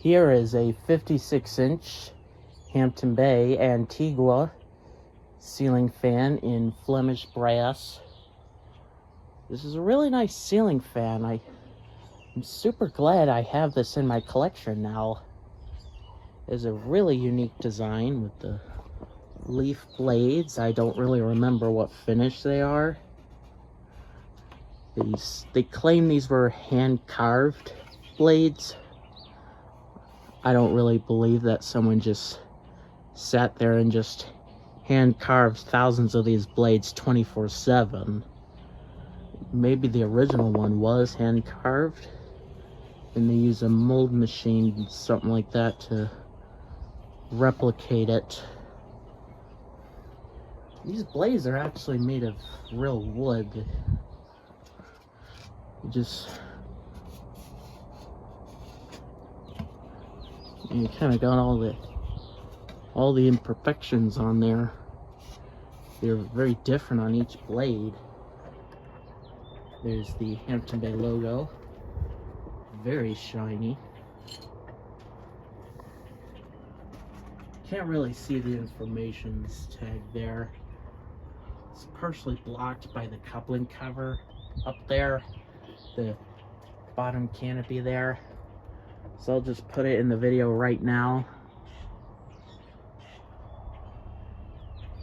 Here is a 56-inch Hampton Bay Antigua ceiling fan in Flemish brass. This is a really nice ceiling fan. I'm super glad I have this in my collection now. It's a really unique design with the leaf blades. I don't really remember what finish they are. They claim these were hand-carved blades. I don't really believe that someone just sat there and just hand-carved thousands of these blades 24/7. Maybe the original one was hand-carved, and they use a mold machine, something like that, to replicate it. These blades are actually made of real wood. You kind of got all the imperfections on there. They're very different on each blade. There's the Hampton Bay logo, very shiny. Can't really see the information tag there. It's partially blocked by the coupling cover up there, the bottom canopy there. So I'll just put it in the video right now.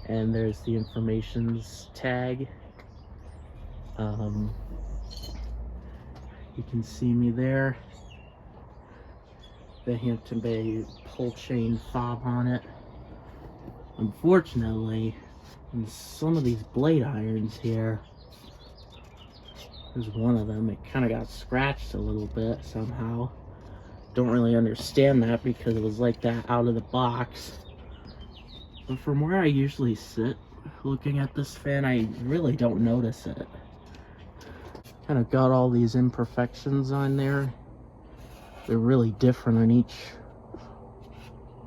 And there's the information's tag. You can see me there. The Hampton Bay pull chain fob on it. Unfortunately, in some of these blade irons here, there's one of them, it kind of got scratched a little bit somehow. Don't really understand that because it was like that out of the box. But from where I usually sit looking at this fan, I really don't notice it. Kind of got all these imperfections on there. They're really different on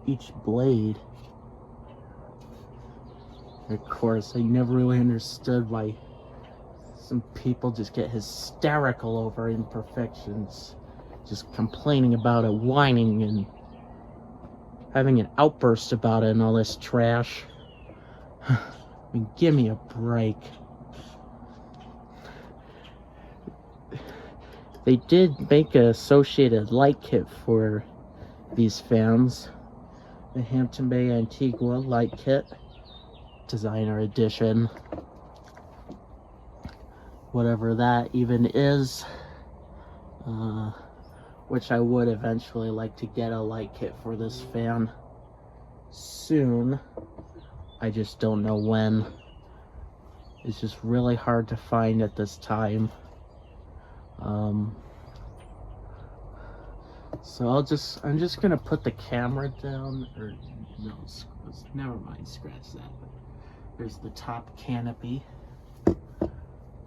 each blade. Of course, I never really understood why some people just get hysterical over imperfections, just complaining about it, whining and having an outburst about it and all this trash. I mean, give me a break. They did make an associated light kit for these fans. The Hampton Bay Antigua light kit, designer edition. Whatever that even is. Which I would eventually like to get a light kit for this fan soon. I just don't know when. It's just really hard to find at this time. So I'm just gonna put the camera down, or no, never mind, scratch that. There's the top canopy.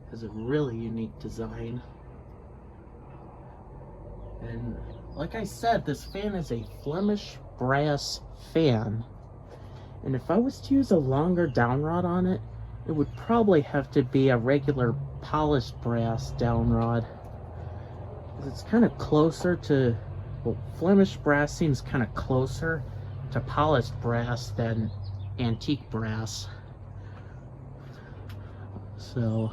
Has a really unique design. And like I said, this fan is a Flemish brass fan. And if I was to use a longer downrod on it, it would probably have to be a regular polished brass downrod. It's kind of closer to, well, Flemish brass seems kind of closer to polished brass than antique brass. So,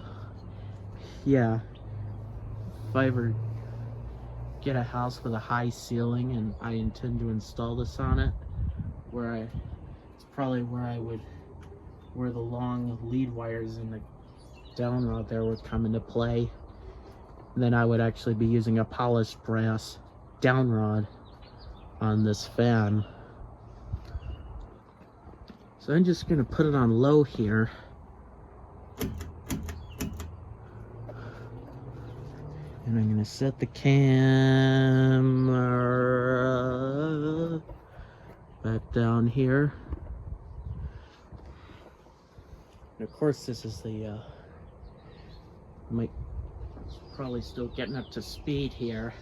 yeah, if I ever get a house with a high ceiling and I intend to install this on it, it's probably where the long lead wires in the downrod there would come into play. Then I would actually be using a polished brass downrod on this fan. So I'm just gonna put it on low here. And I'm gonna set the camera back down here. And of course, this is the probably still getting up to speed here.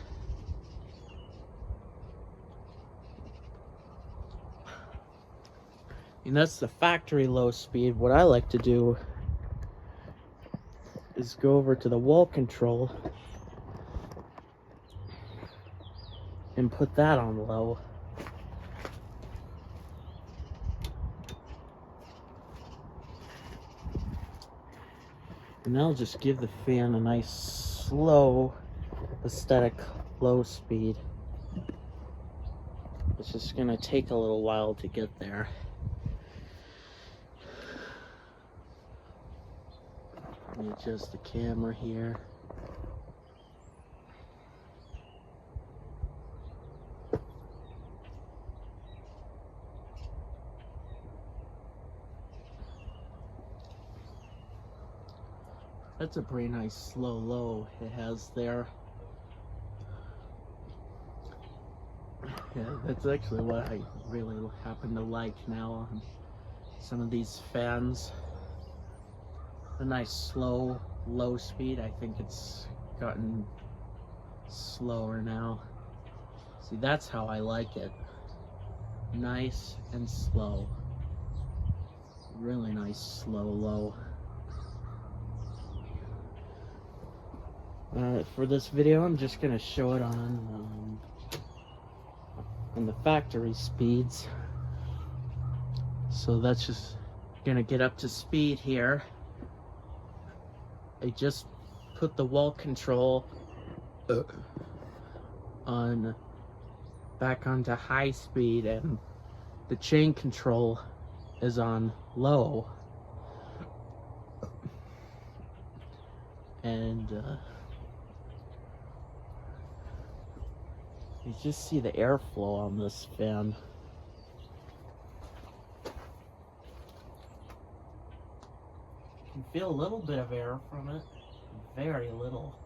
And that's the factory low speed. What I like to do is go over to the wall control and put that on low. And that'll just give the fan a nice slow aesthetic low speed. It's just gonna take a little while to get there. Let me adjust the camera here. That's a pretty nice slow low it has there. Yeah, that's actually what I really happen to like now on some of these fans. A nice slow low speed. I think it's gotten slower now. See, that's how I like it. Nice and slow. Really nice slow low. For this video, I'm just gonna show it on the factory speeds. So that's just gonna get up to speed here. I just put the wall control on back onto high speed, and the chain control is on low. And you just see the airflow on this fan. You can feel a little bit of air from it, very little.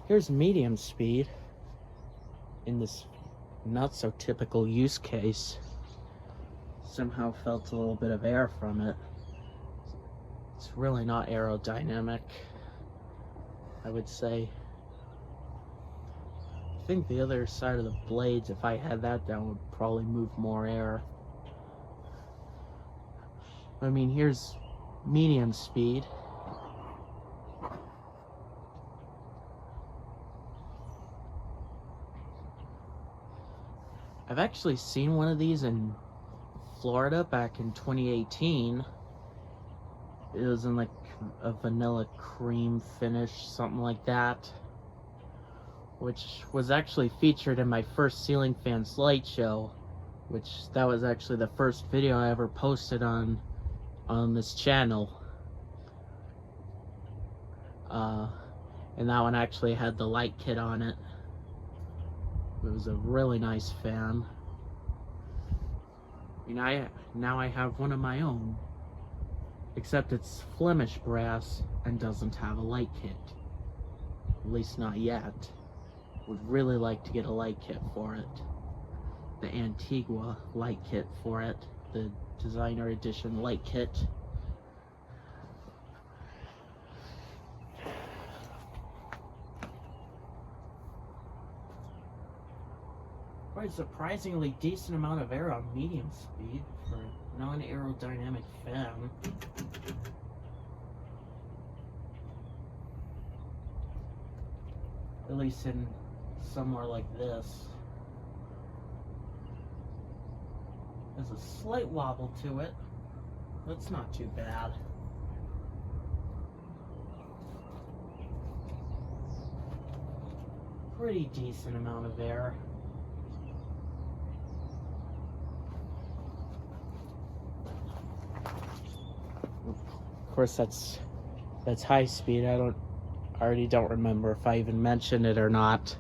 Here's medium speed in this not so typical use case. Somehow felt a little bit of air from it. It's really not aerodynamic, I would say. I think the other side of the blades, if I had that down, would probably move more air. I mean, here's medium speed. I've actually seen one of these in Florida back in 2018. It was in like a vanilla cream finish, something like that, which was actually featured in my first ceiling fan slideshow, which that was actually the first video I ever posted on this channel. And that one actually had the light kit on it. It was a really nice fan. I mean, now I have one of my own, except it's Flemish brass and doesn't have a light kit. At least not yet. Would really like to get a light kit for it. The Antigua light kit for it. The designer edition light kit. Quite a surprisingly decent amount of air on medium speed for a non-aerodynamic fan. At least in somewhere like this. There's a slight wobble to it. That's not too bad. Pretty decent amount of air. Of course, that's high speed. I already don't remember if I even mentioned it or not,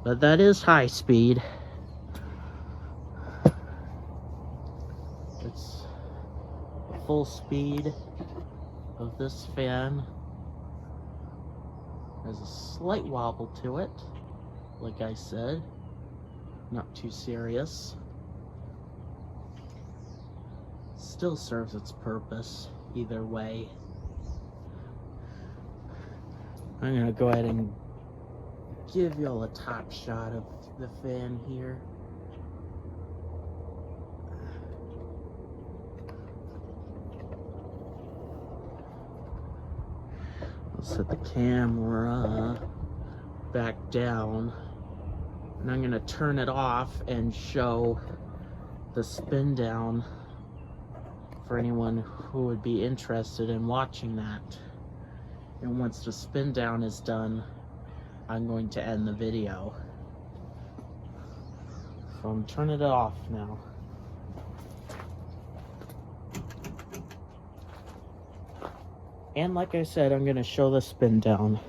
but that is high speed. It's the full speed of this fan. There's a slight wobble to it, like I said, not too serious. Still serves its purpose either way. I'm gonna go ahead and give y'all a top shot of the fan here. Let's set the camera back down, and I'm gonna turn it off and show the spin down for anyone who would be interested in watching that. And once the spin down is done, I'm going to end the video. So I'm turning it off now. And like I said, I'm going to show the spin down.